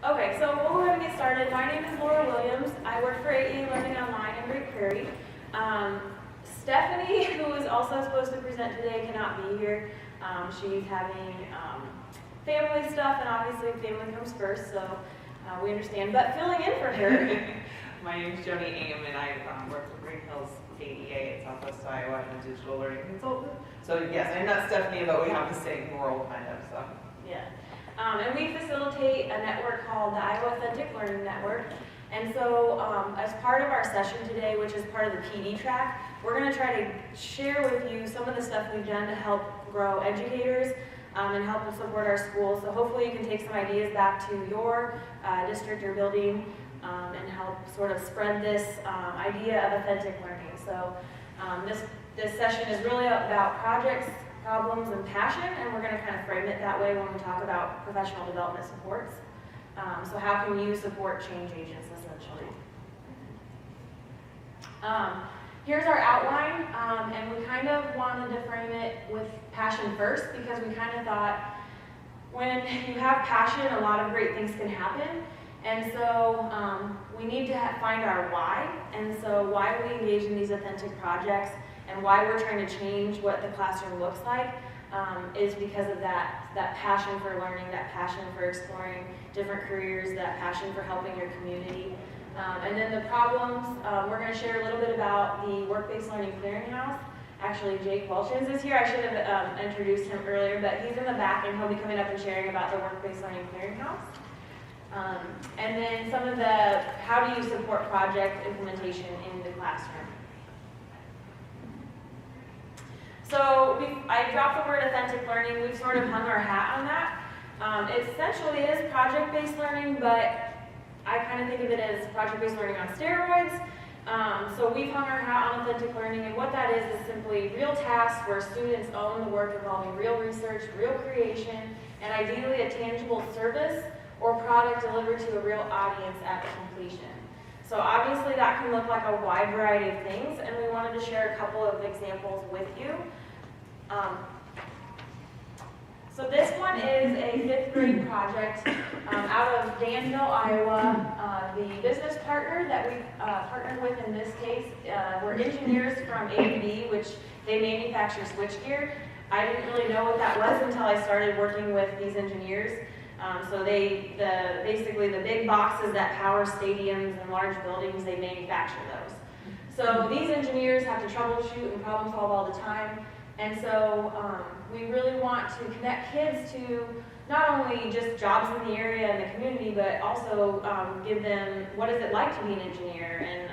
Okay, so we'll go ahead and get started. My name is Laura Williams. I work for AE Learning Online in Great Prairie. Stephanie, who is also supposed to present today, cannot be here. She's having family stuff, and obviously family comes first, so we understand. But filling in for her. My name is Joni Ingham, and I work for Green Hills AEA in Southwest Iowa. I'm a digital learning consultant. So yes, I'm not Stephanie, but we have the same role kind of. So Yeah. And we facilitate a network called the Iowa Authentic Learning Network. And so as part of our session today, which is part of the PD track, we're going to try to share with you some of the stuff we've done to help grow educators and help them support our schools. So hopefully you can take some ideas back to your district or building and help sort of spread this idea of authentic learning. So this session is really about projects, problems, and passion, and we're going to kind of frame it that way when we talk about professional development supports. So how can you support change agents, essentially? Here's our outline, and we kind of wanted to frame it with passion first, because we kind of thought when you have passion, a lot of great things can happen. And so we need to find our why, and so why we engage in these authentic projects and why we're trying to change what the classroom looks like is because of that passion for learning, that passion for exploring different careers, that passion for helping your community. And then the problems, we're going to share a little bit about the WorkBased Learning Clearinghouse. Actually, Jake Welchins is here. I should have introduced him earlier, but he's in the back, and he'll be coming up and sharing about the WorkBased Learning Clearinghouse. And then some of the, how do you support project implementation in the classroom? So I dropped the word authentic learning. We've sort of hung our hat on that. It essentially is project-based learning, but I kind of think of it as project-based learning on steroids. So we've hung our hat on authentic learning, and what that is simply real tasks where students own the work involving real research, real creation, and ideally a tangible service or product delivered to a real audience at completion. So obviously that can look like a wide variety of things, and we wanted to share a couple of examples with you. So this one is a 5th grade project out of Danville, Iowa. The business partner that we partnered with in this case were engineers from ABB, which they manufacture switchgear. I didn't really know what that was until I started working with these engineers. So basically the big boxes that power stadiums and large buildings, they manufacture those. So these engineers have to troubleshoot and problem solve all the time. And so we really want to connect kids to not only just jobs in the area and the community, but also give them what is it like to be an engineer, and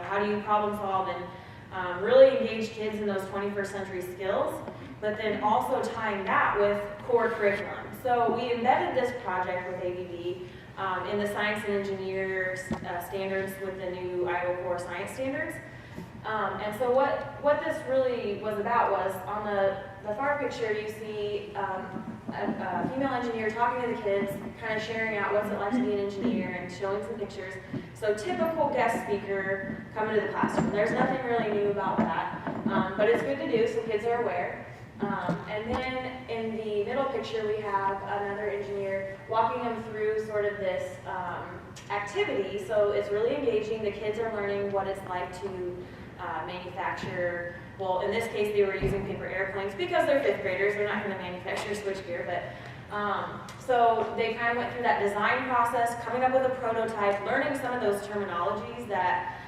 how do you problem solve, and really engage kids in those 21st century skills, but then also tying that with core curriculum. So we embedded this project with ABB in the science and engineer standards with the new Iowa Core Science Standards. And so what this really was about was, on the far picture you see a female engineer talking to the kids, kind of sharing out what's it like to be an engineer and showing some pictures. So typical guest speaker coming to the classroom. There's nothing really new about that, but it's good to do so kids are aware. And then in the middle picture we have another engineer walking them through sort of this activity. So it's really engaging. The kids are learning what it's like to manufacture, well, in this case they were using paper airplanes because they're 5th graders, they're not going to manufacture switchgear, but so they kind of went through that design process, coming up with a prototype, learning some of those terminologies that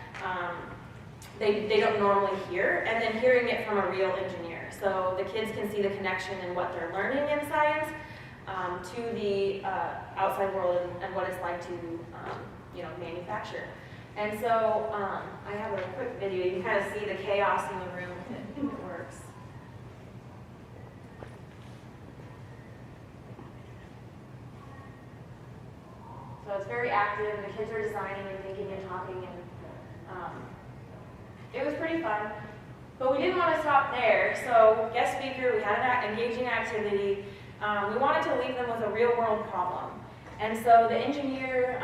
they don't normally hear, and then hearing it from a real engineer. So the kids can see the connection in what they're learning in science to the outside world and what it's like to manufacture. And so I have a quick video. You can kind of see the chaos in the room if it works. So it's very active. The kids are designing and thinking and talking, and it was pretty fun. But we didn't want to stop there. So guest speaker, we had an engaging activity. We wanted to leave them with a real world problem. And so the engineer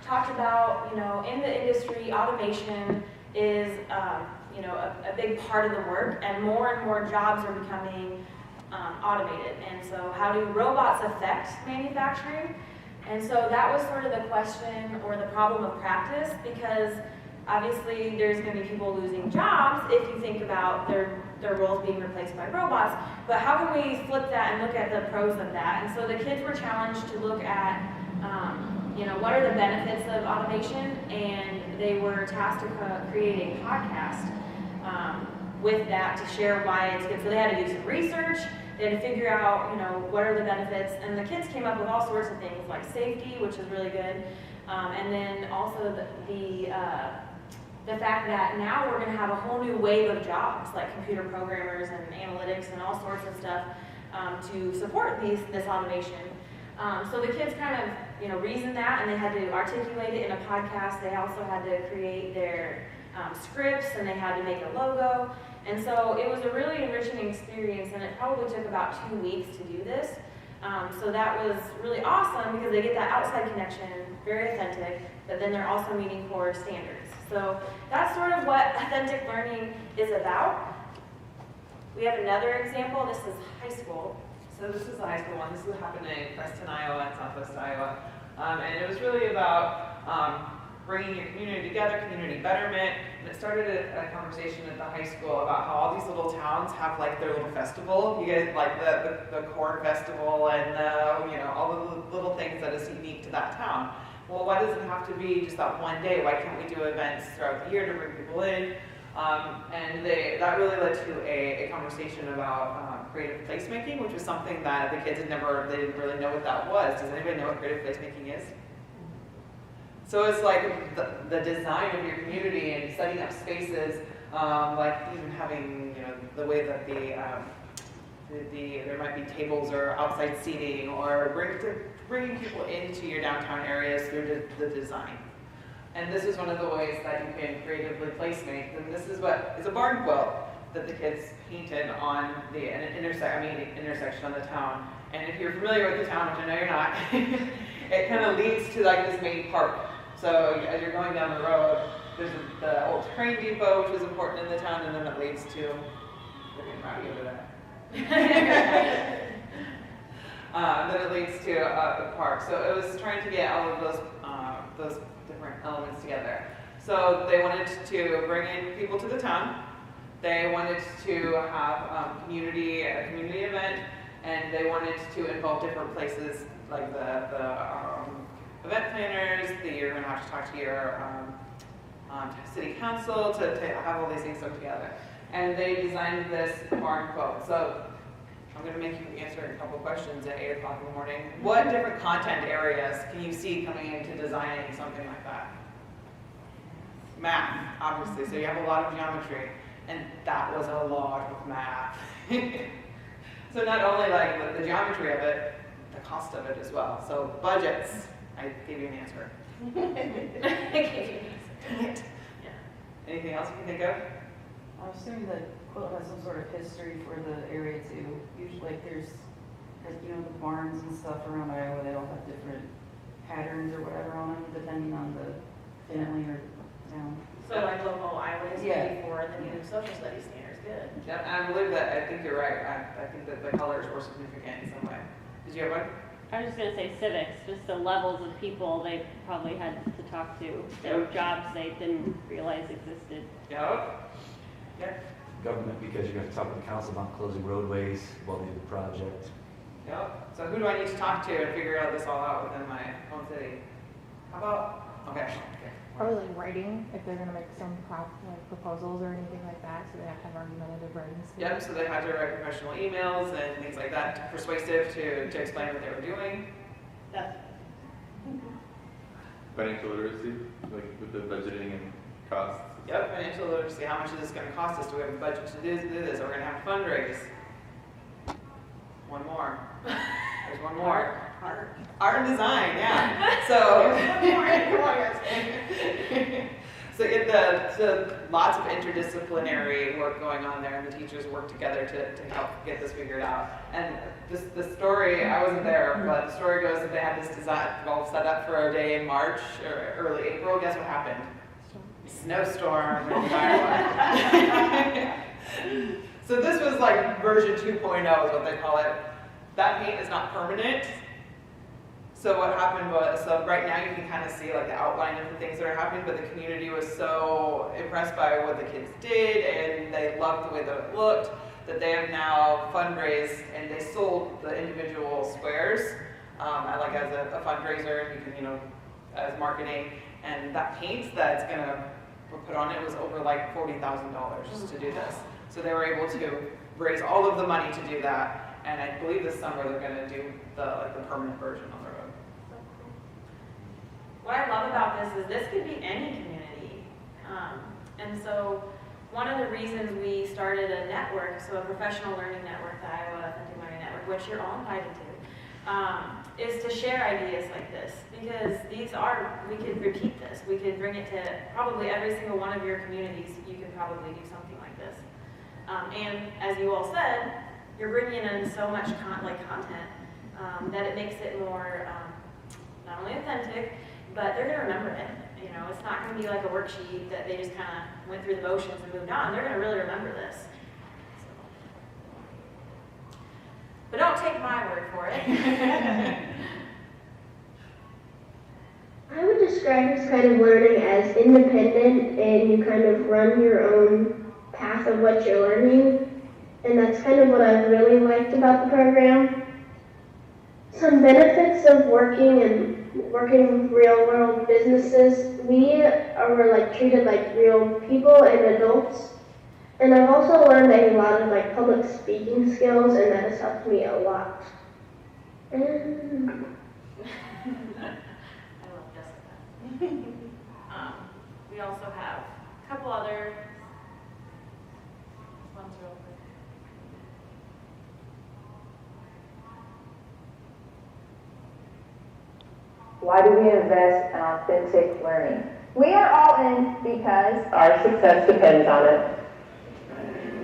talked about, in the industry, automation is, a big part of the work, and more jobs are becoming automated. And so how do robots affect manufacturing? And so that was sort of the question or the problem of practice, because obviously there's going to be people losing jobs if you think about their roles being replaced by robots. But how can we flip that and look at the pros of that? And so the kids were challenged to look at, what are the benefits of automation, and they were tasked to create a podcast with that to share why it's good. So they had to do some research. They had to figure out, what are the benefits, and the kids came up with all sorts of things like safety, which is really good, and then also the fact that now we're going to have a whole new wave of jobs like computer programmers and analytics and all sorts of stuff to support this automation. So the kids kind of, reasoned that, and they had to articulate it in a podcast. They also had to create their scripts, and they had to make a logo. And so it was a really enriching experience, and it probably took about 2 weeks to do this. So that was really awesome because they get that outside connection, very authentic, but then they're also meeting core standards. So that's sort of what authentic learning is about. We have another example. This is high school. So this is the high school one. This is happening in Preston, Iowa, and Southwest Iowa. And it was really about bringing your community together, community betterment. And it started a conversation at the high school about how all these little towns have like their little festival. You guys like the corn festival and all the little things that is unique to that town. Well, why does it have to be just that one day? Why can't we do events throughout the year to bring people in? And that really led to a conversation about creative placemaking, which was something that the kids they didn't really know what that was. Does anybody know what creative placemaking is? So it's like the design of your community and setting up spaces, like even having, the way that there might be tables or outside seating, or bringing people into your downtown areas through the design. And this is one of the ways that you can creatively placemate. And this is it's a barn quilt that the kids painted on an intersection on the town. And if you're familiar with the town, which I know you're not, it kind of leads to like this main park. So as you're going down the road, there's the old train depot, which is important in the town, and then it leads to, they're getting rowdy over there. Then it leads to the park. So it was trying to get all of those different elements together. So they wanted to bring in people to the town. They wanted to have a community event, and they wanted to involve different places like the event planners. You're going to have to talk to your city council to have all these things come together. And they designed this barn quilt. So I'm going to make you answer a couple questions at 8 o'clock in the morning. What different content areas can you see coming into designing something like that? Math, obviously. So you have a lot of geometry. And that was a lot of math. So not only like the geometry of it, the cost of it as well. So budgets. I gave you an answer. Dang it. Yeah. Anything else you can think of? I'm assuming that quilt has some sort of history for the area too. Usually, like there's the barns and stuff around Iowa, they all have different patterns or whatever on them, depending on the family or town. So like local Iowa history for the new social studies standards, good. Yeah, and I believe that. I think you're right. I think that the colors were significant in some way. Did you have one? I was just going to say civics, just the levels of people they probably had to talk to, their jobs they didn't realize existed. Yep. Yeah. Government, because you're going to talk to the council about closing roadways while they do the project. Yep. So who do I need to talk to and figure out this all out within my own city? How about? Okay. Probably like writing, if they're gonna make some proposals or anything like that, so they have to have argumentative writing skills. Yep, so they had to write professional emails and things like that, persuasive to explain what they were doing. That's Financial literacy, like with the budgeting and costs. Yep, financial literacy. How much is this going to cost us? Do we have a budget to do this? Are we going to have to fundraise? One more. There's one more. Art and design, yeah. So, so lots of interdisciplinary work going on there, and the teachers work together to help get this figured out. And the story, I wasn't there, but the story goes that they had this design all set up for a day in March or early April. Guess what happened? Snowstorm in Iowa. So this was like version 2.0 is what they call it. That paint is not permanent. So what happened was, so right now you can kind of see like the outline of the things that are happening, but the community was so impressed by what the kids did and they loved the way that it looked, that they have now fundraised and they sold the individual squares like as a fundraiser, you can, you know, as marketing, and that paint that's gonna put on it was over like $40,000 to do this. So they were able to raise all of the money to do that, and I believe this summer they're gonna do the permanent version on the road. What I love about this is this could be any community. And so one of the reasons we started a network, so a professional learning network, the Iowa Authentic Learning Network, which you're all invited to, is to share ideas like this. Because we could repeat this. We could bring it to probably every single one of your communities. You could probably do something like this. And as you all said, you're bringing in so much content that it makes it more not only authentic, but they're going to remember it. You know, it's not going to be like a worksheet that they just kind of went through the motions and moved on. They're going to really remember this. So. But don't take my word for it. I would describe this kind of learning as independent, and you kind of run your own path of what you're learning. And that's kind of what I've really liked about the program. Some benefits of working with real world businesses, we are like treated like real people and adults. And I've also learned a lot of like public speaking skills, and that has helped me a lot. And I love Jessica. We also have a couple other ones real quick. Why do we invest in authentic learning? We are all in because our success depends on it.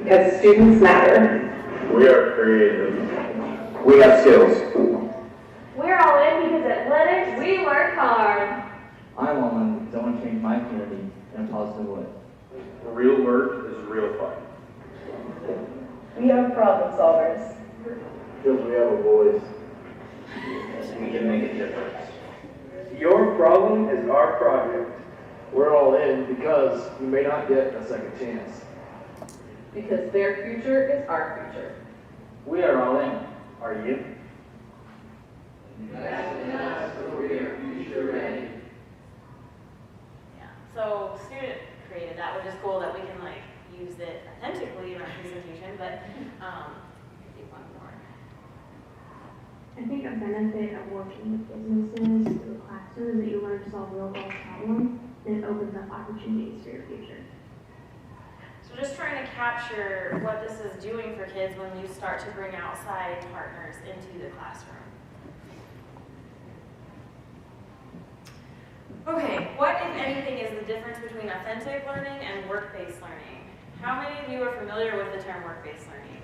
Because students matter. We are creative. We have skills. we're all in because athletics, we work hard. I'm all in because I want to change my community in a positive way. Real work is real fun. We are problem solvers. Because we have a voice. We can make a difference. Your problem is our project. We're all in because we may not get a second chance. Because their future is our future. We are all in. Are you? Yeah. So student created that, which is cool that we can like use it authentically in our presentation, but could be one more. I think a benefit of working with businesses through the classroom is that you learn to solve real world problems, and it opens up opportunities for your future. So just trying to capture what this is doing for kids when you start to bring outside partners into the classroom. Okay, what, if anything, is the difference between authentic learning and work-based learning? How many of you are familiar with the term work-based learning?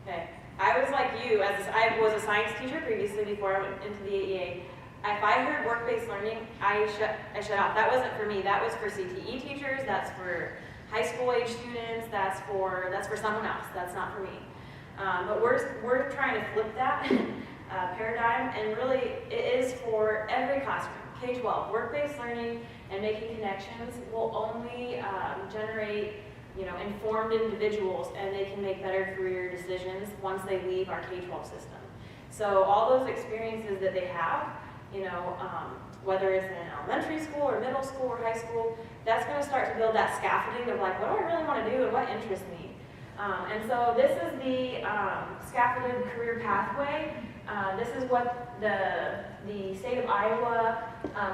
Okay, I was like you, I was a science teacher previously before I went into the AEA. If I heard work-based learning, I shut off. That wasn't for me. That was for CTE teachers. That's for high school age students. That's for someone else. That's not for me. But we're trying to flip that paradigm, and really it is for every classroom. K-12, work-based learning and making connections will only generate, informed individuals, and they can make better career decisions once they leave our K-12 system. So all those experiences that they have, whether it's in elementary school or middle school or high school, that's going to start to build that scaffolding of like, what do I really want to do and what interests me? And so this is the scaffolded career pathway. This is what the state of Iowa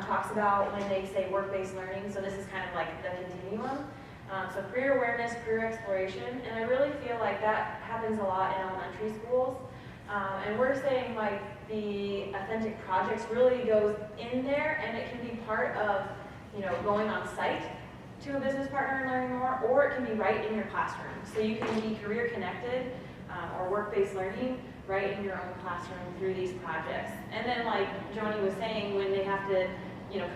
talks about when they say work-based learning. So this is kind of like the continuum. So career awareness, career exploration, and I really feel like that happens a lot in elementary schools. And we're saying like the authentic projects really goes in there, and it can be part of, going on site to a business partner and learning more, or it can be right in your classroom. So you can be career connected or work-based learning right in your own classroom through these projects. And then like Joni was saying, when they have to,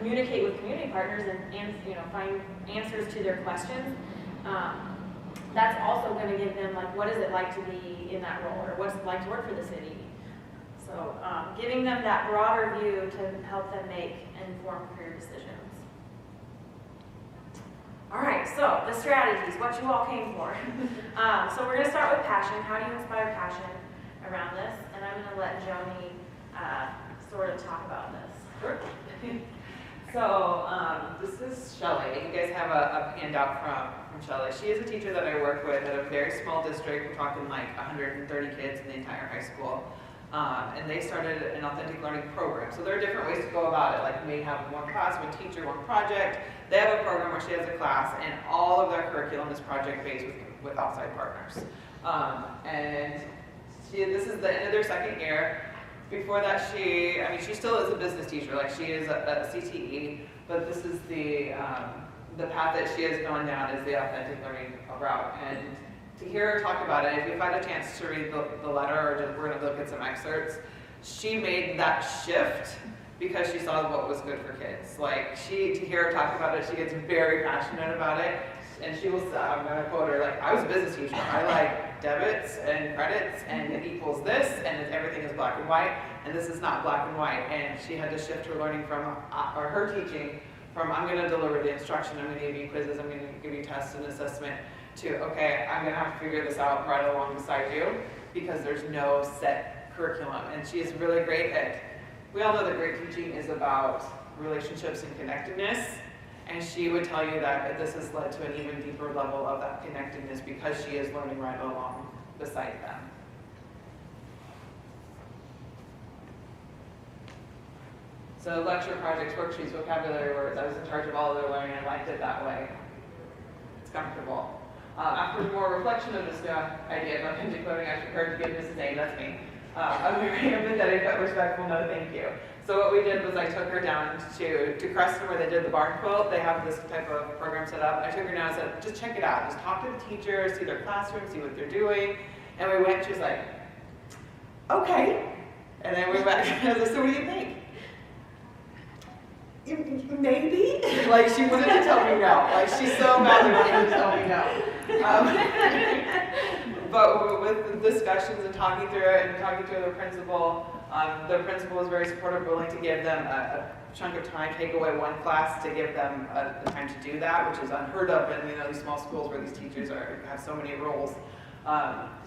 communicate with community partners and find answers to their questions, that's also going to give them like, what is it like to be in that role, or what's it like to work for the city? So giving them that broader view to help them make informed career decisions. All right, so the strategies, what you all came for. So we're gonna start with passion. How do you inspire passion around this? And I'm gonna let Joni sort of talk about this. So this is Shelley. You guys have a handout from Shelley. She is a teacher that I work with at a very small district. We're talking like 130 kids in the entire high school. And they started an authentic learning program. So there are different ways to go about it. Like we have one class, one teacher, one project. They have a program where she has a class, and all of their curriculum is project-based with outside partners. And this is the end of their second year. Before that, she still is a business teacher. Like she is a CTE, but this is the path that she has gone down is the authentic learning route. And to hear her talk about it, if you've had a chance to read the letter, or just, we're going to look at some excerpts, she made that shift because she saw what was good for kids. Like to hear her talk about it, she gets very passionate about it. And she will, I'm going to quote her, like, I was a business teacher. I like debits and credits, and it equals this, and everything is black and white, and this is not black and white. And she had to shift her learning from, or her teaching from, I'm going to deliver the instruction, I'm going to give you quizzes, I'm going to give you tests and assessment, to, okay, I'm going to have to figure this out right alongside you, because there's no set curriculum. And she is really great at, we all know that great teaching is about relationships and connectedness. And she would tell you that this has led to an even deeper level of that connectedness because she is learning right along beside them. So lecture, projects, worksheets, vocabulary words, I was in charge of all of their learning and I liked it that way. It's comfortable. After more reflection of this idea of authentic learning, I prepared to give Mrs. A, that's me, a very empathetic but respectful no thank you. So what we did was I took her down to Creston where they did the barn quilt. They have this type of program set up. I took her down and said, just check it out. Just talk to the teachers, see their classroom, see what they're doing. And we went, she was like, okay. And then we went back, and I was like, so what do you think? Maybe? Like she wanted to tell me no. Like she's so mad that she wanted to tell me no. But with the discussions and talking through it and talking to the principal was very supportive, willing to give them a chunk of time, take away one class to give them the time to do that, which is unheard of in these small schools where these teachers have so many roles.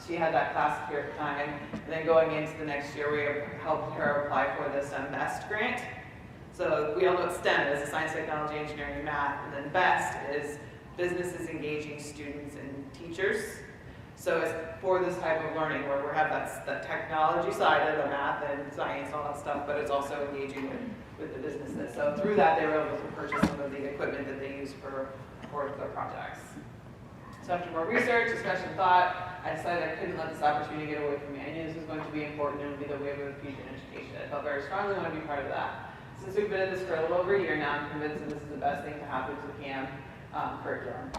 She had that class here at the time, and then going into the next year, we helped her apply for this MEST grant. So we all know what STEM is, science, technology, engineering, and math, and then BEST is businesses engaging students and teachers. So it's for this type of learning where we have that technology side of the math and science and all that stuff, but it's also engaging with the businesses. So through that, they were able to purchase some of the equipment that they use for their projects. So after more research, discussion, thought, I decided I couldn't let this opportunity get away from me. I knew this was going to be important and would be the way we would future education. I felt very strongly I want to be part of that. Since we've been at this for a little over a year now, I'm convinced that this is the best thing to happen to the CAM curriculum.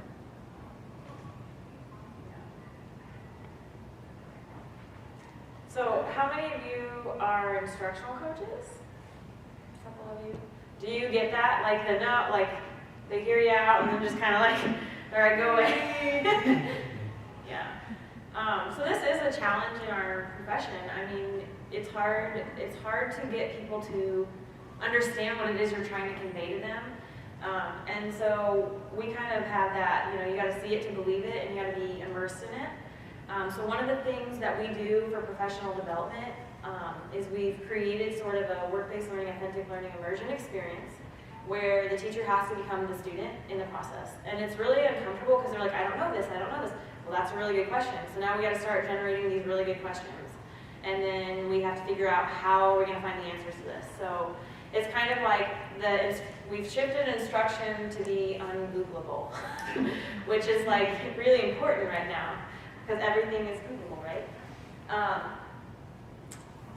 So how many of you are instructional coaches? A couple of you. Do you get that? Like they hear you out and then just kind of like, all right, go away. Yeah. So this is a challenge in our profession. I mean, it's hard to get people to understand what it is you're trying to convey to them. And so we kind of have that, you got to see it to believe it and you got to be immersed in it. So one of the things that we do for professional development is we've created sort of a work-based learning, authentic learning immersion experience where the teacher has to become the student in the process. And it's really uncomfortable because they're like, I don't know this. Well, that's a really good question. So now we got to start generating these really good questions. And then we have to figure out how we're going to find the answers to this. So it's kind of like we've shifted instruction to be ungoogleable, which is like really important right now because everything is Googleable, right?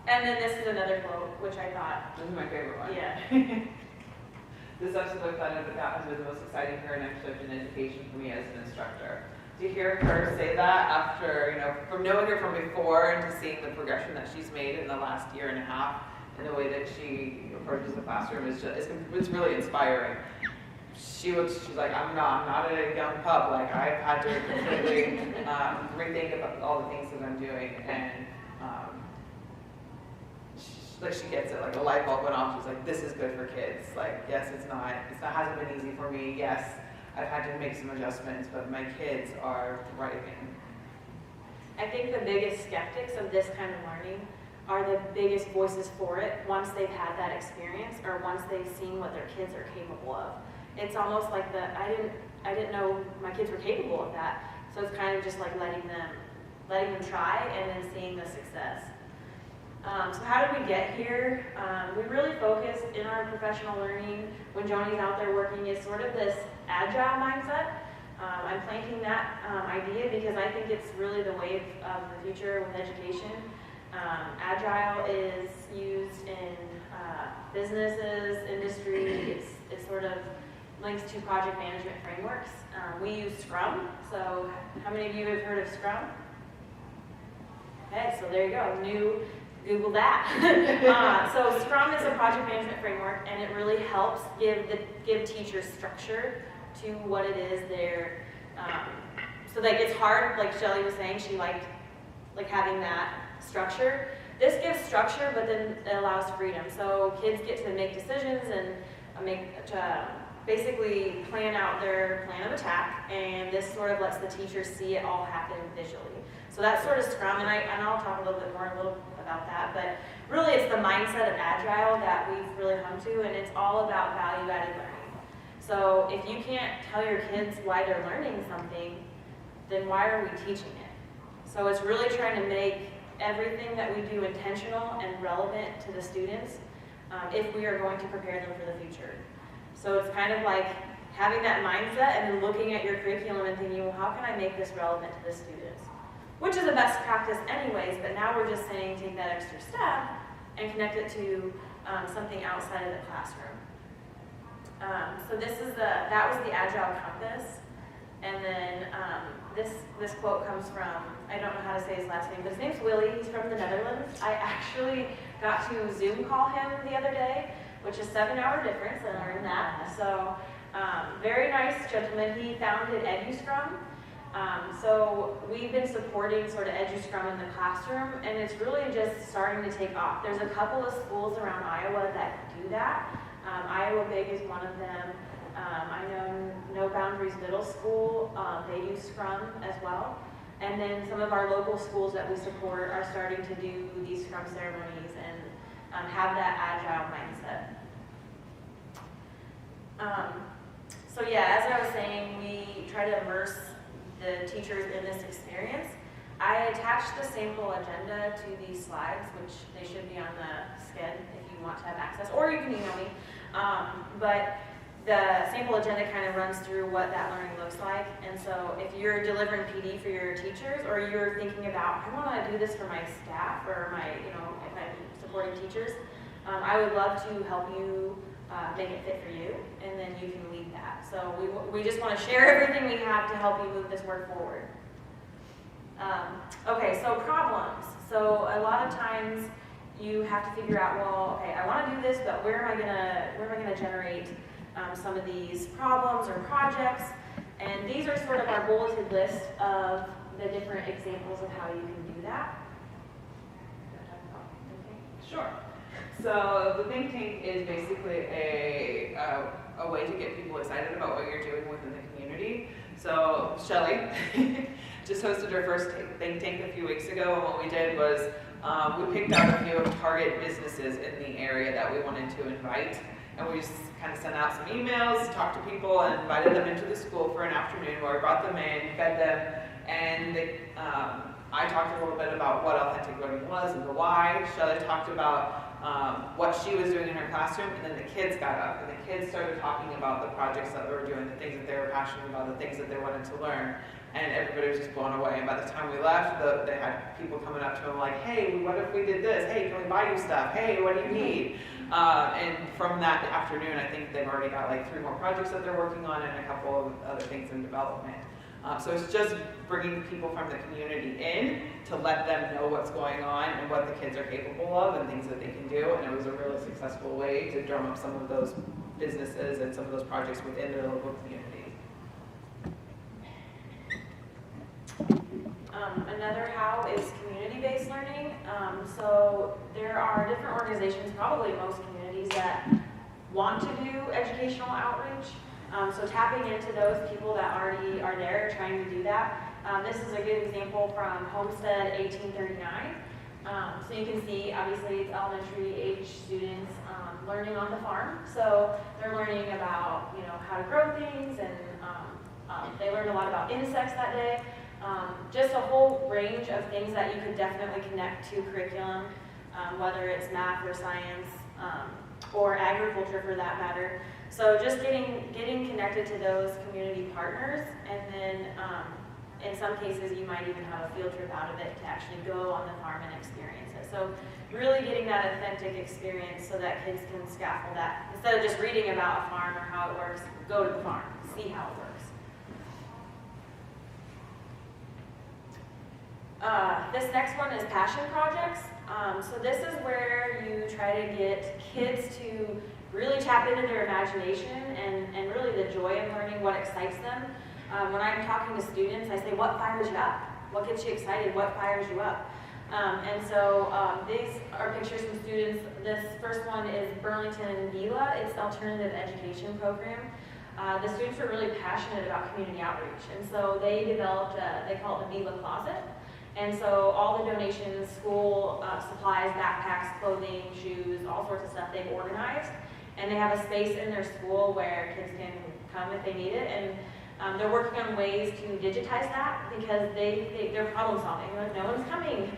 And then this is another quote, which I thought. This is my favorite one. Yeah. This episode that has been the most exciting paradigm shift in education for me as an instructor. To hear her say that after, from knowing her from before and to seeing the progression that she's made in the last year and a half, and the way that she approaches the classroom it's really inspiring. She's like, I'm not a young pup. Like I've had to completely rethink about all the things that I'm doing, and she gets it, like a light bulb went off. She's like, this is good for kids. Like, yes, it's not hasn't been easy for me. Yes, I've had to make some adjustments, but my kids are thriving. I think the biggest skeptics of this kind of learning are the biggest voices for it once they've had that experience or once they've seen what their kids are capable of. It's almost like I didn't know my kids were capable of that. So it's kind of just like letting them try and then seeing the success. So how did we get here? We really focused in our professional learning when Joni's out there working is sort of this agile mindset. I'm planting that idea because I think it's really the wave of the future with education. Agile is used in businesses, industry. It sort of links to project management frameworks. We use Scrum. So how many of you have heard of Scrum? Okay, so there you go. Google that. So Scrum is a project management framework, and it really helps give teachers structure to what it is they're. So like it's hard, like Shelly was saying, she liked like having that structure. This gives structure, but then it allows freedom. So kids get to make decisions and basically plan out their plan of attack, and this sort of lets the teachers see it all happen visually. So that's sort of Scrum, and I'll talk a little bit more about that, but really it's the mindset of Agile that we've really hung to, and it's all about value-added learning. So if you can't tell your kids why they're learning something, then why are we teaching it? So it's really trying to make everything that we do intentional and relevant to the students if we are going to prepare them for the future. So it's kind of like having that mindset and then looking at your curriculum and thinking, well, how can I make this relevant to the students? Which is a best practice anyways, but now we're just saying take that extra step and connect it to something outside of the classroom. So that was the Agile Compass. And then this quote comes from, I don't know how to say his last name, but his name's Willie. He's from the Netherlands. I actually got to Zoom call him the other day, which is 7-hour difference, and I learned that. So very nice gentleman. He founded EduScrum. So we've been supporting sort of EduScrum in the classroom, and it's really just starting to take off. There's a couple of schools around Iowa that do that. Iowa Big is one of them. I know No Boundaries Middle School, they use Scrum as well. And then some of our local schools that we support are starting to do these Scrum ceremonies and have that Agile mindset. So yeah, as I was saying, we try to immerse the teachers in this experience. I attached the sample agenda to these slides, which they should be on the sked if you want to have access, or you can email me. But the sample agenda kind of runs through what that learning looks like. And so if you're delivering PD for your teachers, or you're thinking about, I want to do this for my staff or my, if I'm supporting teachers, I would love to help you make it fit for you, and then you can lead that. So we just want to share everything we have to help you move this work forward. Okay, so problems. So a lot of times you have to figure out, well, okay, I want to do this, but where am I gonna generate some of these problems or projects? And these are sort of our bulleted list of the different examples of how you can do that. Sure. So the think tank is basically a way to get people excited about what you're doing within the community. So Shelly just hosted her first think tank a few weeks ago, and what we did was we picked out a few target businesses in the area that we wanted to invite, and we just kind of sent out some emails, talked to people, and invited them into the school for an afternoon where we brought them in, fed them, and I talked a little bit about what authentic learning was and the why. Shelly talked about what she was doing in her classroom, and then the kids got up, and the kids started talking about the projects that they were doing, the things that they were passionate about, the things that they wanted to learn, and everybody was just blown away. And by the time we left, they had people coming up to them like, hey, what if we did this? Hey, can we buy you stuff? Hey, what do you need? And from that afternoon, I think they've already got like 3 more projects that they're working on and a couple of other things in development. So it's just bringing people from the community in to let them know what's going on and what the kids are capable of and things that they can do. And it was a really successful way to drum up some of those businesses and some of those projects within their local community. Another how is community-based learning. So there are different organizations, probably most communities, that want to do educational outreach. So tapping into those people that already are there trying to do that. This is a good example from Homestead 1839. So you can see, obviously, it's elementary age students learning on the farm. So they're learning about, how to grow things, and they learned a lot about insects that day. Just a whole range of things that you could definitely connect to curriculum, whether it's math or science, or agriculture for that matter. So just getting connected to those community partners, and then in some cases you might even have a field trip out of it to actually go on the farm and experience it. So really getting that authentic experience so that kids can scaffold that. Instead of just reading about a farm or how it works, go to the farm, see how it works. This next one is passion projects. So this is where you try to get kids to really tap into their imagination and really the joy of learning, what excites them. When I'm talking to students, I say, what fires you up? What gets you excited? What fires you up? And so these are pictures from students. This first one is Burlington VILA. It's the Alternative Education Program. The students are really passionate about community outreach. And so they developed, they call it the VILA Closet. And so all the donations, school supplies, backpacks, clothing, shoes, all sorts of stuff they've organized. And they have a space in their school where kids can come if they need it. And they're working on ways to digitize that because they're problem solving. They're like, no one's coming.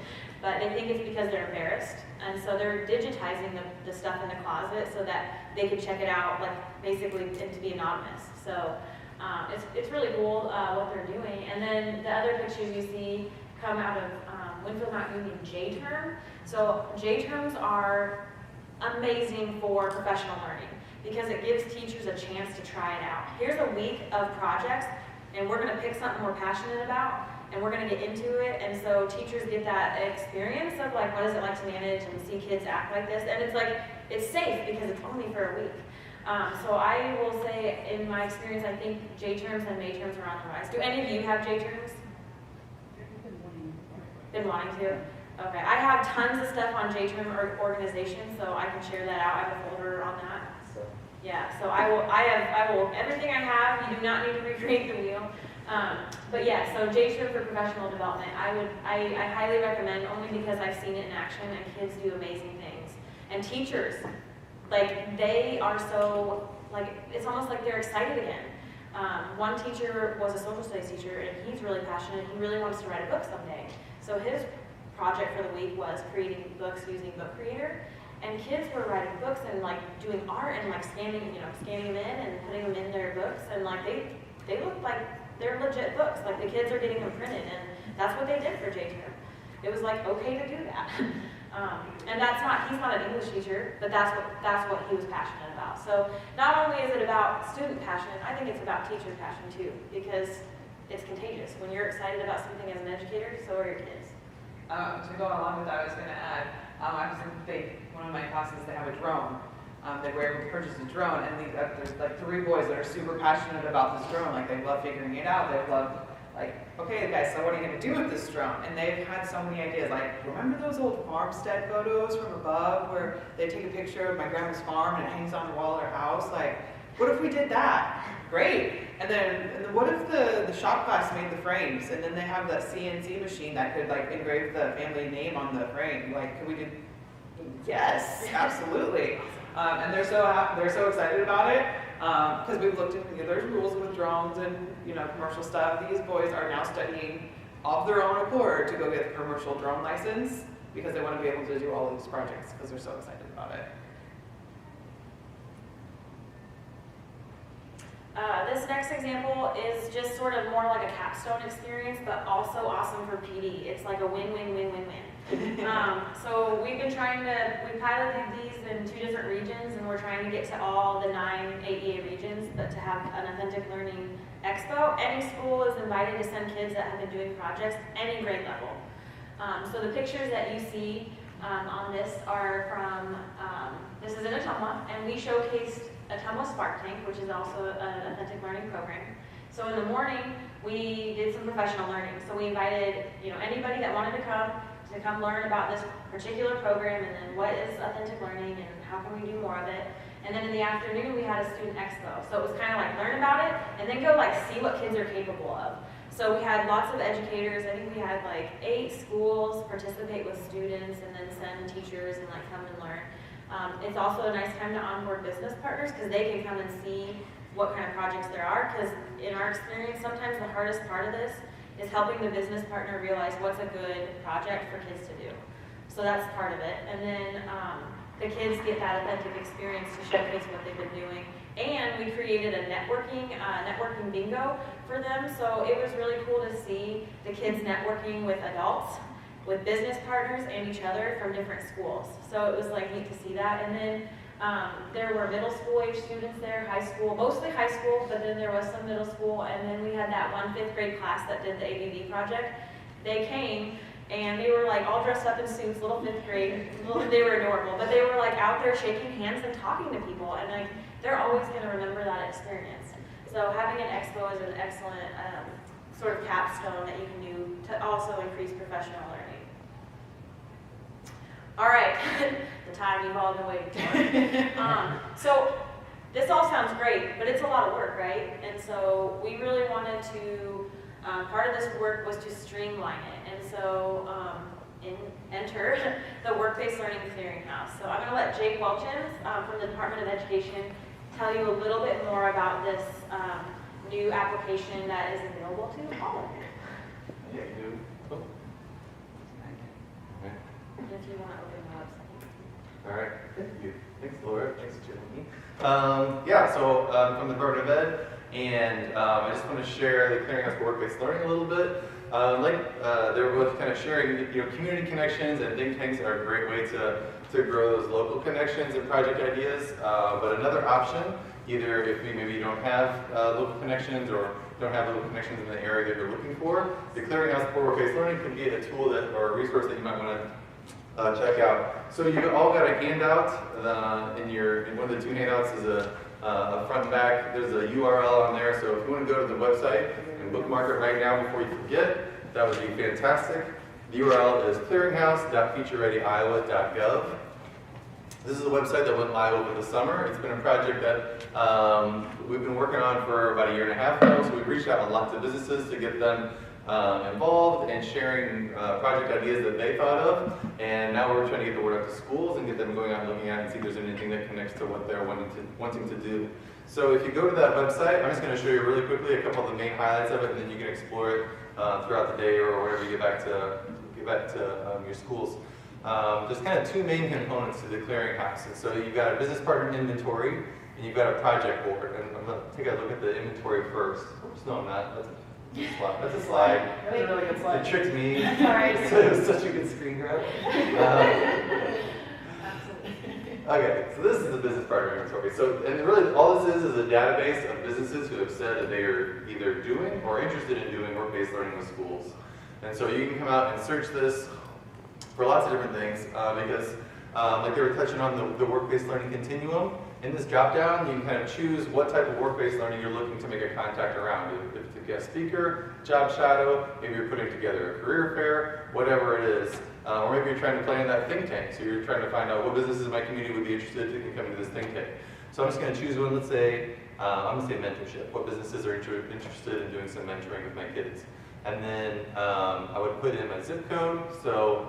But they think it's because they're embarrassed. And so they're digitizing the stuff in the closet so that they can check it out, like basically to be anonymous. So it's really cool what they're doing. And then the other pictures you see come out of Winfield Mount Union J-term. So J-terms are amazing for professional learning because it gives teachers a chance to try it out. Here's a week of projects, and we're going to pick something we're passionate about, and we're going to get into it. And so teachers get that experience of like, what is it like to manage and see kids act like this? And it's like, it's safe because it's only for a week. So I will say, in my experience, I think J-terms and May-terms are on the rise. Do any of you have J-terms? Been wanting to? Okay, I have tons of stuff on J-term organizations, so I can share that out. I have a folder on that. Yeah, so I will, everything I have, you do not need to recreate the wheel. But yeah, so J-term for professional development, I highly recommend only because I've seen it in action and kids do amazing things. And teachers, like they are so, like it's almost like they're excited again. One teacher was a social studies teacher and he's really passionate. He really wants to write a book someday. So his project for the week was creating books using Book Creator. And kids were writing books and like doing art and like scanning them in and putting them in their books. And like they look like they're legit books. Like the kids are getting them printed, and that's what they did for J-term. It was like okay to do that. And he's not an English teacher, but that's what he was passionate about. So not only is it about student passion, I think it's about teacher passion too, because it's contagious. When you're excited about something as an educator, so are your kids. To go along with that, I was going to add, I was in one of my classes, they have a drone. They were able to purchase a drone, and there's like 3 boys that are super passionate about this drone. Like they love figuring it out. They love like, okay guys, so what are you going to do with this drone? And they've had so many ideas. Like, remember those old farmstead photos from above where they take a picture of my grandma's farm and it hangs on the wall of their house? Like, what if we did that? Great. And then what if the shop class made the frames, and then they have that CNC machine that could like engrave the family name on the frame? Like, could we do? Yes, absolutely. And they're so excited about it because we've looked into there's rules with drones and commercial stuff. These boys are now studying of their own accord to go get a commercial drone license because they want to be able to do all of these projects because they're so excited about it. This next example is just sort of more like a capstone experience, but also awesome for PD. It's like a win-win-win-win-win. So we piloted these in 2 different regions, and we're trying to get to all the 9 AEA regions, but to have an authentic learning expo. Any school is invited to send kids that have been doing projects, any grade level. So the pictures that you see on this are from, this is in Ottumwa, and we showcased Ottumwa Spark Tank, which is also an authentic learning program. So in the morning, we did some professional learning. So we invited, anybody that wanted to come to come learn about this particular program, and then what is authentic learning, and how can we do more of it. And then in the afternoon, we had a student expo. So it was kind of like learn about it, and then go like see what kids are capable of. So we had lots of educators. I think we had like 8 schools participate with students, and then send teachers and like come and learn. It's also a nice time to onboard business partners, because they can come and see what kind of projects there are. Because in our experience, sometimes the hardest part of this is helping the business partner realize what's a good project for kids to do. So that's part of it. And then the kids get that authentic experience to showcase what they've been doing. And we created a networking bingo for them. So it was really cool to see the kids networking with adults, with business partners, and each other from different schools. So it was like neat to see that. And then there were middle school age students there, high school, mostly high school, but then there was some middle school. And then we had that one 5th grade class that did the ABB project. They came, and they were like all dressed up in suits, little 5th grade. They were adorable, but they were like out there shaking hands and talking to people, and like they're always going to remember that experience. So having an expo is an excellent sort of capstone that you can do to also increase professional learning. All right, the time you've all been waiting for. So this all sounds great, but it's a lot of work, right? And so we really wanted to, part of this work was to streamline it. And so enter the WorkBased Learning Clearinghouse. So I'm going to let Jake Welchins from the Department of Education tell you a little bit more about this new application that is available to all of you. Yeah, you. Oh. If you want to open the website. All right, thank you. Thanks, Laura. Thanks, Jeremy. Yeah, so from the Department of Ed, and I just want to share the Clearinghouse for WorkBased Learning a little bit. They were both kind of sharing, community connections, and think tanks are a great way to grow those local connections and project ideas. But another option, either if maybe you don't have local connections or don't have local connections in the area that you're looking for, the Clearinghouse for WorkBased Learning can be a tool or a resource that you might want to check out. So you've all got a handout. In one of the 2 handouts is a front and back. There's a URL on there. So if you want to go to the website and bookmark it right now before you forget, that would be fantastic. The URL is clearinghouse.futurereadyiowa.gov. This is a website that went live over the summer. It's been a project that we've been working on for about 1.5 years now. So we've reached out to lots of businesses to get them involved and sharing project ideas that they thought of, and now we're trying to get the word out to schools and get them going out and looking at it and see if there's anything that connects to what they're wanting to do. So if you go to that website, I'm just going to show you really quickly a couple of the main highlights of it, and then you can explore it throughout the day or whenever you get back to your schools. There's kind of 2 main components to the clearinghouse. And so you've got a business partner inventory, and you've got a project board. And I'm going to take a look at the inventory first. Oops, no, I'm not. That's a slide. That's a really good slide. It tricked me. Sorry. It was such a good screen grab. Okay, so this is the business partner inventory. So, and really all this is a database of businesses who have said that they are either doing or interested in doing work-based learning with schools. And so you can come out and search this for lots of different things because like they were touching on the work-based learning continuum. In this drop-down, you can kind of choose what type of work-based learning you're looking to make a contact around. If it's a guest speaker, job shadow, maybe you're putting together a career fair, whatever it is. Or maybe you're trying to plan that think tank. So you're trying to find out what businesses in my community would be interested in coming to this think tank. So I'm just going to choose one. Let's say, I'm going to say mentorship. What businesses are interested in doing some mentoring with my kids? And then I would put in my zip code. So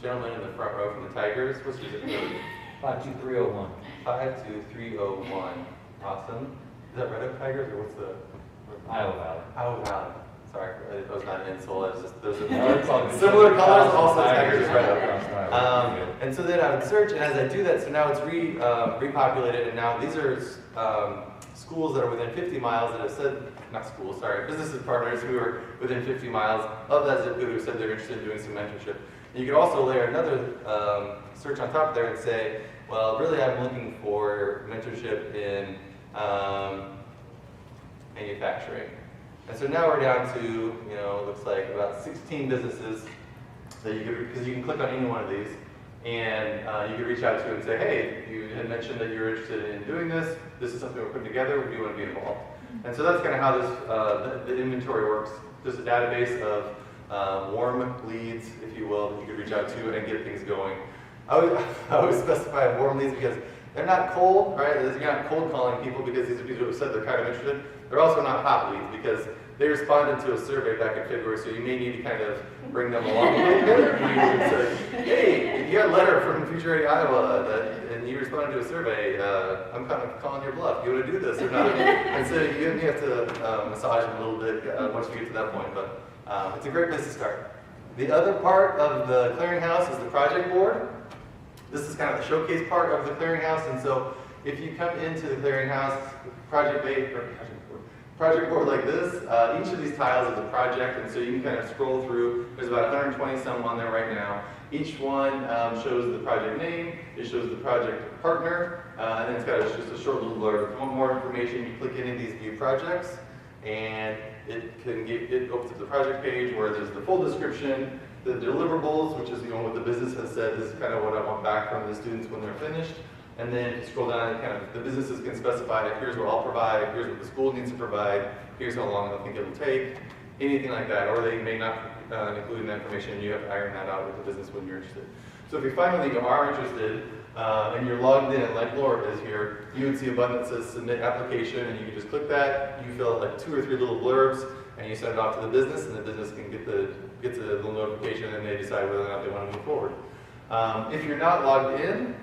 gentleman in the front row from the Tigers, what's your zip code? 52301. 52301. Awesome. Is that Red Oak Tigers or what's the? Iowa Valley. Iowa Valley. Sorry, that was not an insult. It's just those are No, similar colors, also Tigers Tigers Red Oak. And so then I would search, and as I do that, so now it's repopulated, and now these are schools that are within 50 miles that have said, not schools, sorry, businesses partners who are within 50 miles of that zip code who said they're interested in doing some mentorship. And you could also layer another search on top of there and say, well, really I'm looking for mentorship in manufacturing. And so now we're down to, it looks like about 16 businesses that you could, because you can click on any one of these, and you could reach out to and say, hey, you had mentioned that you're interested in doing this. This is something we're putting together. Do you want to be involved? And so that's kind of how this the inventory works. Just a database of warm leads, if you will, that you could reach out to and get things going. I always specify warm leads because they're not cold, right? You're not cold calling people because these are people who have said they're kind of interested. They're also not hot leads because they responded to a survey back in February, so you may need to kind of bring them along a little bit. You would say, hey, you got a letter from Future Ready Iowa and you responded to a survey. I'm kind of calling your bluff. You want to do this or not? And so you have to massage them a little bit once you get to that point, but it's a great place to start. The other part of the clearinghouse is the project board. This is kind of the showcase part of the clearinghouse, and so if you come into the clearinghouse project board like this, each of these tiles is a project, and so you can kind of scroll through. There's about 120 some on there right now. Each one shows the project name, it shows the project partner, and it's got just a short little blurb. If you want more information, you click any of these view projects, and it opens up the project page where there's the full description, the deliverables, which is what the business has said, this is kind of what I want back from the students when they're finished. And then if you scroll down, the businesses can specify, here's what I'll provide, here's what the school needs to provide, here's how long I think it will take, anything like that. Or they may not include that information, and you have to iron that out with the business when you're interested. So if you finally are interested, and you're logged in, like Laura is here, you would see a button that says submit application, and you can just click that, you fill out like 2 or 3 little blurbs, and you send it off to the business, and the business can get the little notification, and they decide whether or not they want to move forward. If you're not logged in,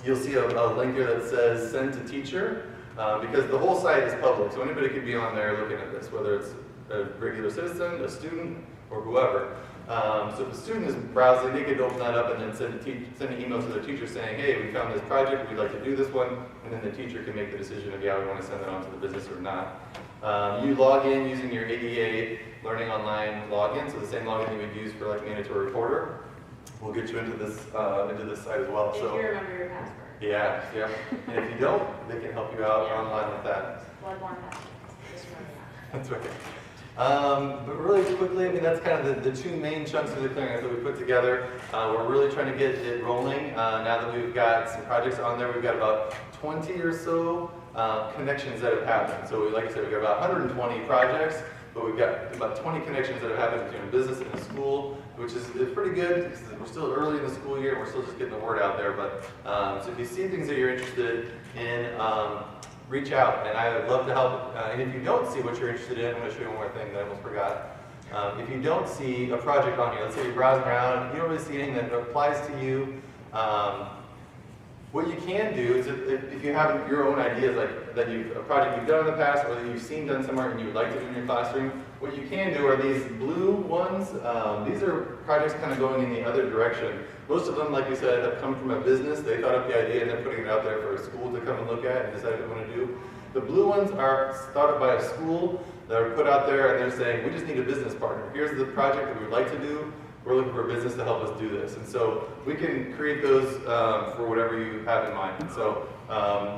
you'll see a link here that says send to teacher, because the whole site is public, so anybody could be on there looking at this, whether it's a regular citizen, a student, or whoever. So if a student is browsing, they could open that up and then send an email to their teacher saying, hey, we found this project, we'd like to do this one, and then the teacher can make the decision of, yeah, we want to send it on to the business or not. You log in using your ADA Learning Online login, so the same login you would use for like Mandatory Reporter. We'll get you into this site as well. If you remember your password. Yeah. And if you don't, they can help you out online with that. Bloodborne password. Just remember that. That's right. But really quickly, I mean, that's kind of the 2 main chunks of the clearinghouse that we put together. We're really trying to get it rolling. Now that we've got some projects on there, we've got about 20 or so connections that have happened. So like I said, we've got about 120 projects, but we've got about 20 connections that have happened between a business and a school, which is pretty good because we're still early in the school year and we're still just getting the word out there. But so if you see things that you're interested in, reach out, and I would love to help. And if you don't see what you're interested in, I'm going to show you one more thing that I almost forgot. If you don't see a project on here, let's say you're browsing around, you don't really see anything that applies to you, what you can do is if you have your own ideas, like a project you've done in the past or that you've seen done somewhere and you would like to do in your classroom, what you can do are these blue ones. These are projects kind of going in the other direction. Most of them, like we said, have come from a business. They thought up the idea and then putting it out there for a school to come and look at and decide what they want to do. The blue ones are thought up by a school that are put out there and they're saying, we just need a business partner. Here's the project that we would like to do. We're looking for a business to help us do this. And so we can create those for whatever you have in mind. And so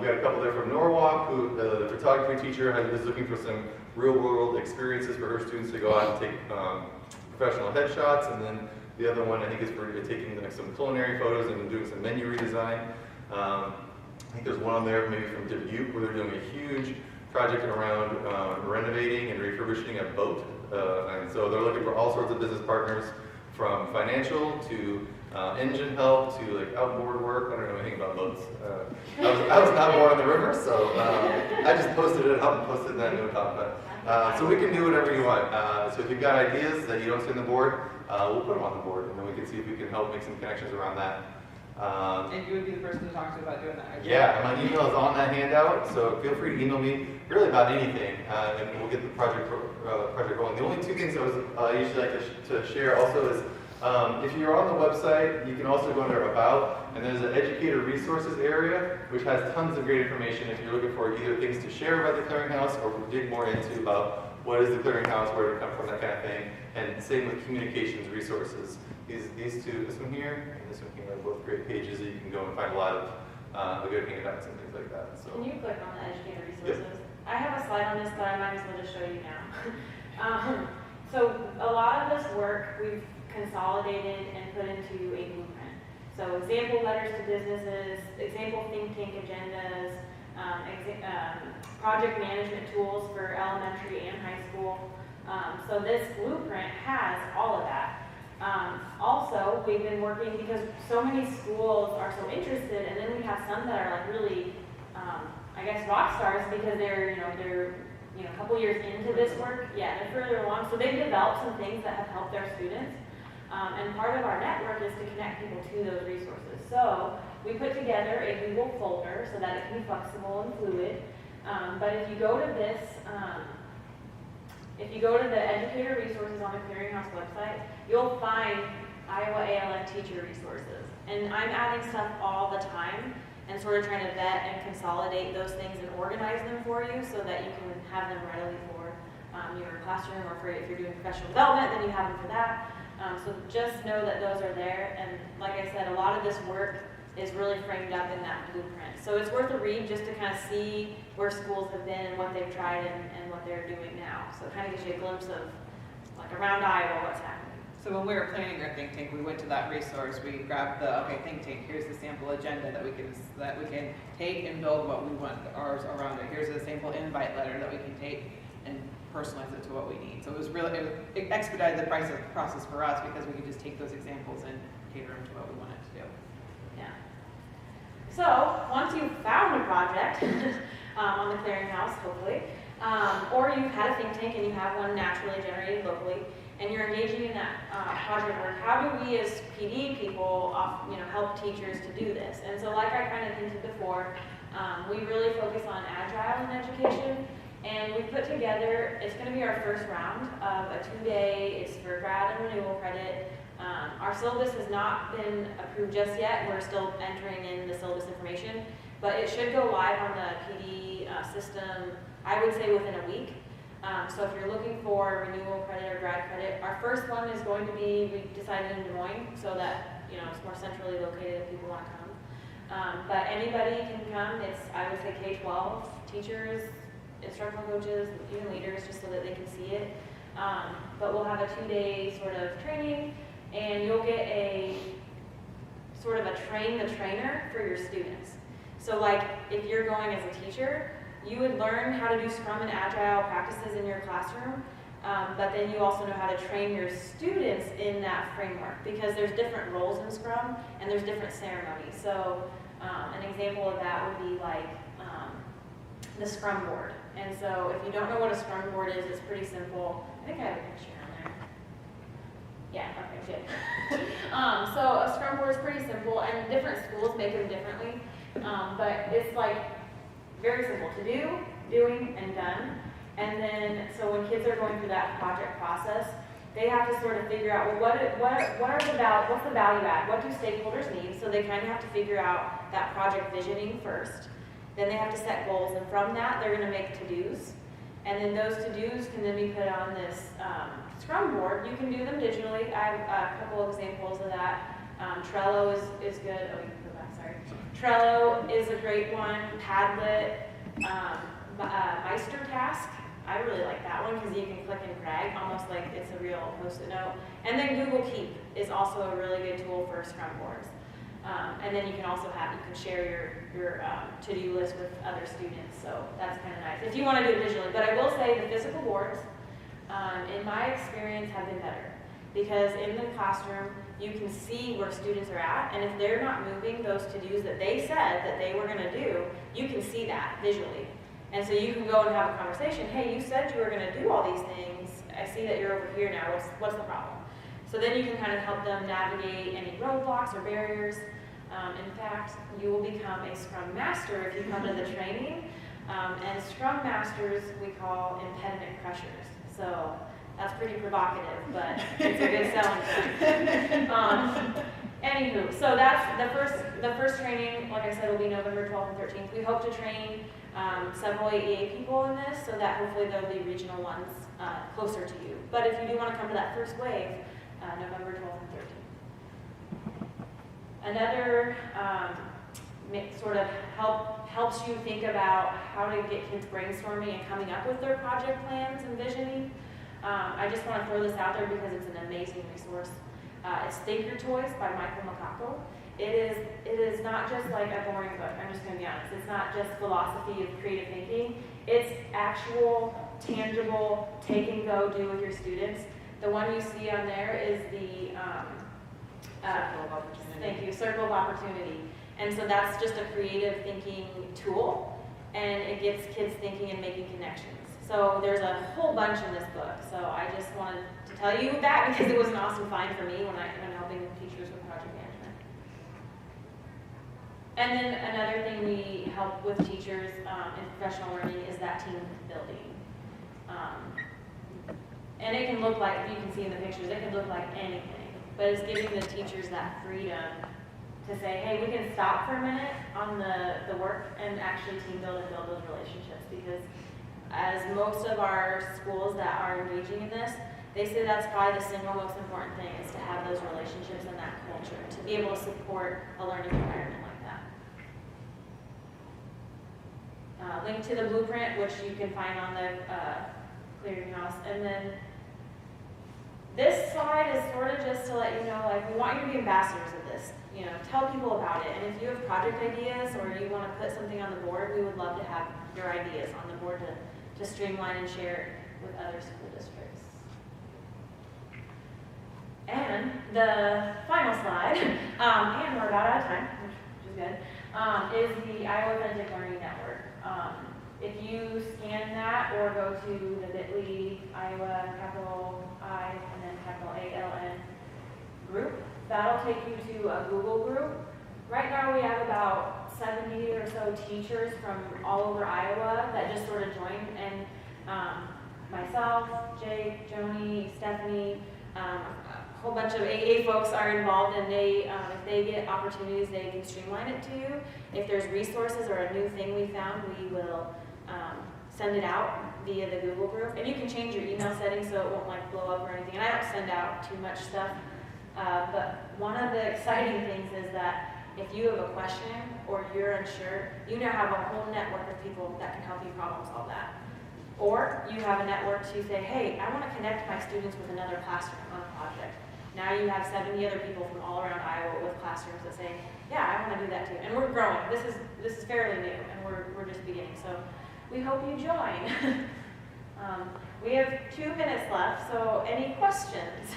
we had a couple there from Norwalk, who the photography teacher is looking for some real world experiences for her students to go out and take professional headshots. And then the other one I think is for taking like some culinary photos and doing some menu redesign. I think there's one on there maybe from Dubuque where they're doing a huge project around renovating and refurbishing a boat. And so they're looking for all sorts of business partners, from financial to engine help to like outboard work. I don't know anything about boats. I was not born on the river, so I just posted it up and posted it and then knew about it. So we can do whatever you want. So if you've got ideas that you don't see on the board, we'll put them on the board and then we can see if we can help make some connections around that. And you would be the person to talk to about doing that. Yeah, my email is on that handout, so feel free to email me really about anything, and we'll get the project rolling. The only 2 things I usually like to share also is if you're on the website, you can also go under About, and there's an Educator Resources area, which has tons of great information if you're looking for either things to share about the clearinghouse or dig more into about what is the clearinghouse, where did it come from, that kind of thing, and same with communications resources. These 2, this one here and this one here, are both great pages that you can go and find a lot of good handouts and things like that. So. Can you click on the Educator Resources? Yep. I have a slide on this, but I might as well just show you now. So a lot of this work we've consolidated and put into a blueprint. So example letters to businesses, example think tank agendas, project management tools for elementary and high school, So this blueprint has all of that. Also, we've been working because so many schools are so interested, and then we have some that are like really, I guess, rock stars because they're a couple years into this work. Yeah, they're further along. So they've developed some things that have helped their students. And part of our network is to connect people to those resources. So we put together a Google folder so that it can be flexible and fluid. But if you go to this, if you go to the educator resources on the Clearinghouse website, you'll find Iowa ALF teacher resources. And I'm adding stuff all the time and sort of trying to vet and consolidate those things and organize them for you so that you can have them readily for your classroom, or for if you're doing professional development, then you have them for that. So just know that those are there. And like I said, a lot of this work is really framed up in that blueprint. So it's worth a read just to kind of see where schools have been and what they've tried and what they're doing now. So it kind of gives you a glimpse of, like, around Iowa, what's happening. So when we were planning our think tank, we went to that resource. We grabbed the think tank. Here's the sample agenda that we can take and build what we want ours around it. Here's a sample invite letter that we can take and personalize it to what we need. So it expedited the process for us because we could just take those examples and cater them to what we wanted to do. Yeah. So once you've found a project on the Clearinghouse, hopefully, or you've had a think tank and you have one naturally generated locally, and you're engaging in that project work, how do we as PD people help teachers to do this? And so like I kind of hinted before, we really focus on Agile in education, and we put together, it's going to be our first round of a 2-day, it's for grad and renewal credit. Our syllabus has not been approved just yet, we're still entering in the syllabus information, but it should go live on the PD system, I would say within a week. So if you're looking for renewal credit or grad credit, our first one is going to be, we decided in Des Moines, so that it's more centrally located if people want to come. But anybody can come. It's, I would say, K-12 teachers, instructional coaches, even leaders, just so that they can see it. But we'll have a 2-day sort of training, and you'll get a sort of a train the trainer for your students. So like if you're going as a teacher, you would learn how to do Scrum and Agile practices in your classroom, but then you also know how to train your students in that framework because there's different roles in Scrum and there's different ceremonies. So an example of that would be like the Scrum board. And so if you don't know what a Scrum board is, it's pretty simple. I think I have a picture on there. Yeah, okay, good. So a Scrum board is pretty simple, and different schools make them differently, but it's like very simple to do, doing, and done. And then, so when kids are going through that project process, they have to sort of figure out, well, what's the value add? What do stakeholders need? So they kind of have to figure out that project visioning first. Then they have to set goals, and from that, they're going to make to-dos. And then those to-dos can then be put on this Scrum board. You can do them digitally. I have a couple of examples of that. Trello is good. Oh, you can go back, sorry. Trello is a great one. Padlet, Meister Task. I really like that one because you can click and drag, almost like it's a real Post-it note. And then Google Keep is also a really good tool for Scrum boards. And then you can also share your to-do list with other students, so that's kind of nice. If you want to do it visually, but I will say the physical boards, in my experience, have been better. Because in the classroom, you can see where students are at, and if they're not moving those to-dos that they said that they were going to do, you can see that visually. And so you can go and have a conversation, hey, you said you were going to do all these things, I see that you're over here now, what's the problem? So then you can kind of help them navigate any roadblocks or barriers. In fact, you will become a Scrum Master if you come to the training. And Scrum Masters we call impediment crushers. So that's pretty provocative, but it's a good selling point. Anywho, so that's the first training, like I said, will be November 12th and 13th. We hope to train several AEA people in this so that hopefully there'll be regional ones closer to you. But if you do want to come to that first wave, November 12th and 13th. Another sort of helps you think about how to get kids brainstorming and coming up with their project plans and visioning. I just want to throw this out there because it's an amazing resource. It's Think Your Toys by Michael Makako. It is not just like a boring book, I'm just going to be honest. It's not just philosophy of creative thinking. It's actual tangible, take and go, do with your students. The one you see on there is the Circle of opportunity. thank you, circle of opportunity. And so that's just a creative thinking tool, and it gets kids thinking and making connections. So there's a whole bunch in this book. So I just wanted to tell you that because it was an awesome find for me when I'm helping teachers with project management. And then another thing we help with teachers in professional learning is that team building. And it can look like, you can see in the pictures, it can look like anything, but it's giving the teachers that freedom to say, hey, we can stop for a minute on the work and actually team build and build those relationships, because as most of our schools that are engaging in this, they say that's probably the single most important thing, is to have those relationships and that culture, to be able to support a learning environment like that. Link to the blueprint, which you can find on the clearinghouse. And then this slide is sort of just to let you know, like, we want you to be ambassadors of this. You know, tell people about it. And if you have project ideas or you want to put something on the board, we would love to have your ideas on the board to streamline and share it with other school districts. And the final slide, and we're about out of time, which is good, is the Iowa Authentic Learning Network. If you scan that or go to the bit.ly Iowa capital I and then capital ALN group, that'll take you to a Google group. Right now we have about 70 or so teachers from all over Iowa that just sort of joined, and myself, Jake, Joni, Stephanie, a whole bunch of AA folks are involved, and they, if they get opportunities, they can streamline it to you. If there's resources or a new thing we found, we will send it out via the Google group. And you can change your email settings so it won't like blow up or anything. And I don't send out too much stuff, but one of the exciting things is that if you have a question or you're unsure, you now have a whole network of people that can help you problem solve that. Or you have a network to say, hey, I want to connect my students with another classroom on a project. Now you have 70 other people from all around Iowa with classrooms that say, yeah, I want to do that too. And we're growing. This is fairly new, and we're just beginning. So we hope you join. We have 2 minutes left, so any questions?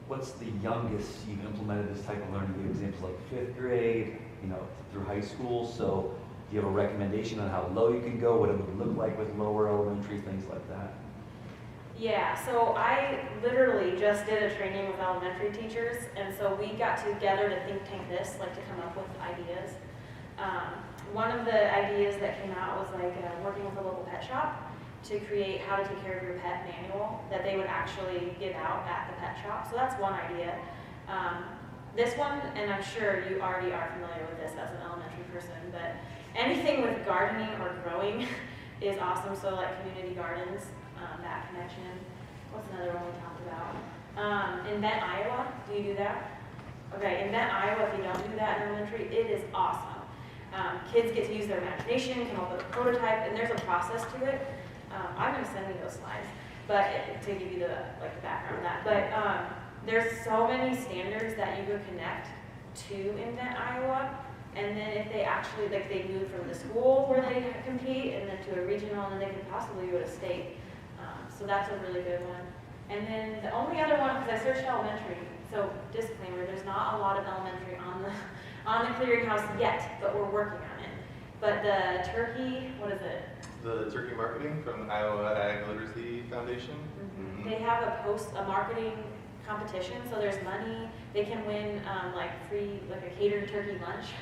What's the youngest you've implemented this type of learning? You have examples like 5th grade, you know, through high school. So do you have a recommendation on how low you can go, what it would look like with lower elementary, things like that? Yeah, so I literally just did a training with elementary teachers, and so we got together to think tank this, like to come up with ideas. One of the ideas that came out was like working with a local pet shop to create how to take care of your pet manual that they would actually give out at the pet shop. So that's one idea. This one, and I'm sure you already are familiar with this as an elementary person, but anything with gardening or growing is awesome. So like community gardens, that connection. What's another one we talked about? Invent Iowa, do you do that? Okay, Invent Iowa, if you don't do that in elementary, it is awesome. Kids get to use their imagination, come up with a prototype, and there's a process to it. I'm going to send you those slides, but to give you the background of that. But there's so many standards that you could connect to Invent Iowa, and then if they actually, like, they move from the school where they compete, and then to a regional, and then they could possibly go to state. So that's a really good one. And then the only other one, because I searched elementary, so disclaimer, there's not a lot of elementary on the clearinghouse yet, but we're working on it. But the turkey, what is it? The turkey marketing from Iowa Ag Literacy Foundation. Mm-hmm. They have a marketing competition, so there's money. They can win like free, like a catered turkey lunch.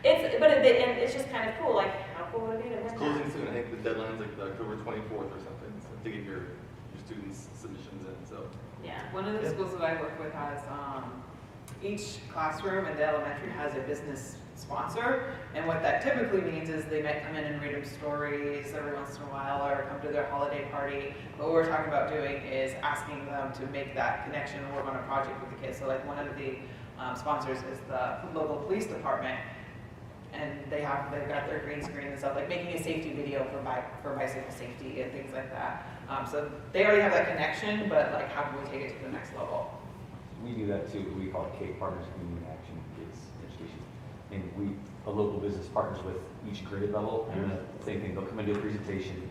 It's just kind of cool. Like, how cool would it be to win that? Closing soon. I think the deadline's like October 24th or something, so to get your students' submissions in. So yeah, one of the schools that I work with has each classroom in the elementary has a business sponsor, and what that typically means is they might come in and read them stories every once in a while or come to their holiday party. What we're talking about doing is asking them to make that connection and work on a project with the kids. So like one of the sponsors is the local police department, and they've got their green screen and stuff, like making a safety video for bicycle safety and things like that. So they already have that connection, but like how can we take it to the next level? we do that too. We call it CAPE, Partners Community Action Kids Education. And a local business partners with each grade level, and the same thing, they'll come and do a presentation,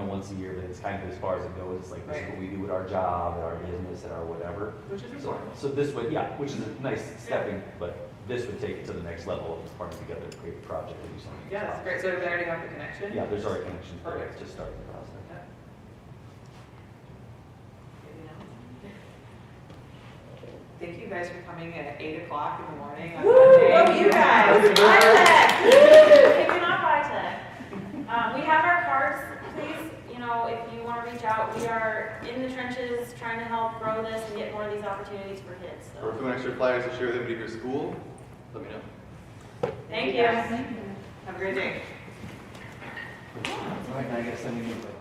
once a year, but it's kind of as far as it goes. It's like, this is what we do at our job, at our business, at our whatever. Which is So, important. so this would, which is a nice stepping, but this would take it to the next level of partnering together to create a project and do something. Yeah, that's great. So do they already have the connection? Yeah, there's already connections, but Perfect. it's just starting the process. Thank you guys for coming at 8 o'clock in the morning on Woo! Monday. Love you guys. iTech. Kicking off iTech. We have our cards, please. If you want to reach out, we are in the trenches trying to help grow this and get more of these opportunities for kids. So. Or if you want extra flyers to share with everybody at your school, let me know. Thank you. Have a great day. All right, I guess I need to.